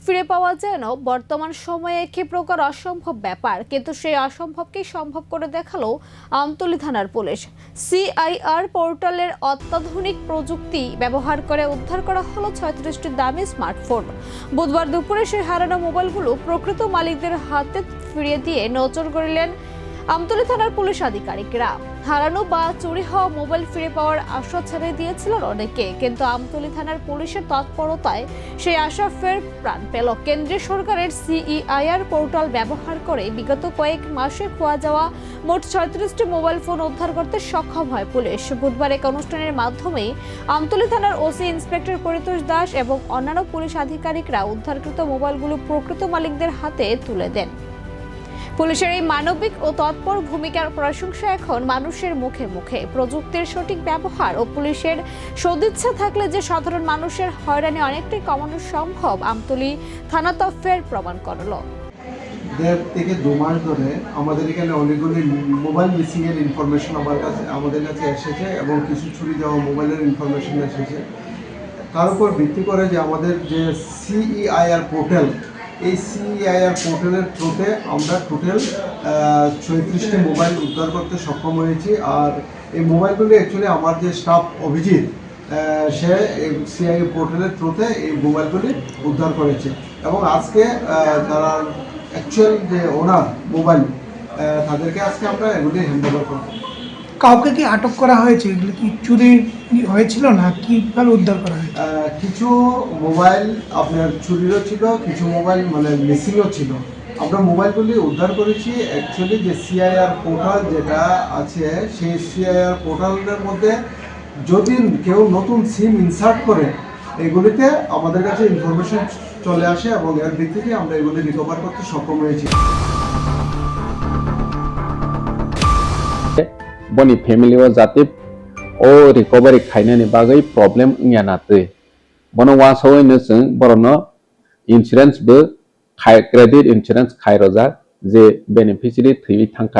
ফিরে পাওয়া যেন বর্তমান সময়ে একই প্রকার অসম্ভব ব্যাপার, কিন্তু সেই অসম্ভবকেই সম্ভব করে দেখালো আমতলী থানার পুলিশ। সিআইআর পোর্টালের অত্যাধুনিক প্রযুক্তি ব্যবহার করে উদ্ধার করা হলো 36টি দামি স্মার্টফোন। বুধবার দুপুরে সেই হারানো মোবাইলগুলো প্রকৃত মালিকদের হাতে ফিরিয়ে দিয়ে নজর গড়লেন আমতলী থানার পুলিশ আধিকারিকরা। হারানো বা চুরি হওয়া মোবাইল ফিরে পাওয়ার আশা ছেড়ে দিয়েছিলেন অনেকে, কিন্তু আমতলী থানার পুলিশের তৎপরতায় সেই আশা ফের প্রাণ পেল। কেন্দ্রীয় সরকারের সিইআইআর পোর্টাল ব্যবহার করে বিগত কয়েক মাসে খোয়া যাওয়া মোট 36টি মোবাইল ফোন উদ্ধার করতে সক্ষম হয় পুলিশ। বুধবার এক অনুষ্ঠানের মাধ্যমে আমতলী থানার ওসি ইন্সপেক্টর পরিতোষ দাস এবং অন্যান্য পুলিশ আধিকারিকরা উদ্ধারকৃত মোবাইলগুলো প্রকৃত মালিকদের হাতে তুলে দেন। পুলিশের এই মানবিক ও তৎপর ভূমিকার প্রশংসা এখন মানুষের মুখে মুখে। প্রযুক্তির সঠিক ব্যবহার ও পুলিশের সদিচ্ছা থাকলে যে সাধারণ মানুষের হয়রানি অনেকটাই কমানো সম্ভব, আমতলী থানা তো ফের প্রমাণ করলো। 1.5 থেকে 2 মাস ধরে আমাদের এখানে অনেকগুলি মোবাইল মিসিং এর ইনফরমেশন আমাদের কাছে এসেছে এবং কিছু চুরি যাওয়া মোবাইলের ইনফরমেশন এসেছে। তার উপর ভিত্তি করে যে আমাদের যে সিইআইআর পোর্টাল, এই সিইআইআর পোর্টালের থ্রুতে আমরা টোটাল 36টি মোবাইল উদ্ধার করতে সক্ষম হয়েছি। আর এই মোবাইলগুলি অ্যাকচুয়ালি আমার যে স্টাফ অভিজিৎ, সে সিআইআই পোর্টালের থ্রুতে এই মোবাইলগুলি উদ্ধার করেছে এবং আজকে যারা অ্যাকচুয়াল যে ওনার মোবাইল, তাদেরকে আজকে আমরা এগুলি হ্যান্ডওভার করব। কাউকে কি আটক করা হয়েছে? এগুলো কি চুরি হয়েছিল না কিভাবে উদ্ধার করা হয়েছে? কিছু মোবাইল আপনার চুরিরও ছিল, কিছু মোবাইল মানে মিসিংও ছিল। আমরা মোবাইলগুলি উদ্ধার করেছি। অ্যাকচুয়ালি যে সিআইআর পোর্টাল যেটা আছে, সেই সিআইআর পোর্টালের মধ্যে যদি কেউ নতুন সিম ইনসার্ট করে, এগুলিতে আমাদের কাছে ইনফরমেশন চলে আসে এবং এর ভিত্তিতে আমরা এগুলি রিকভার করতে সক্ষম হয়েছি। बनी फैमिली जाते ओ रिकवरी खायनानि बागै प्रॉब्लेम इंया नाते बनो वासोयनो जों बरनो इन्सुरेंस बो क्रेडिट इन्सुरेंस खायरजा जे बेनिफिशियरी थैवि थांखा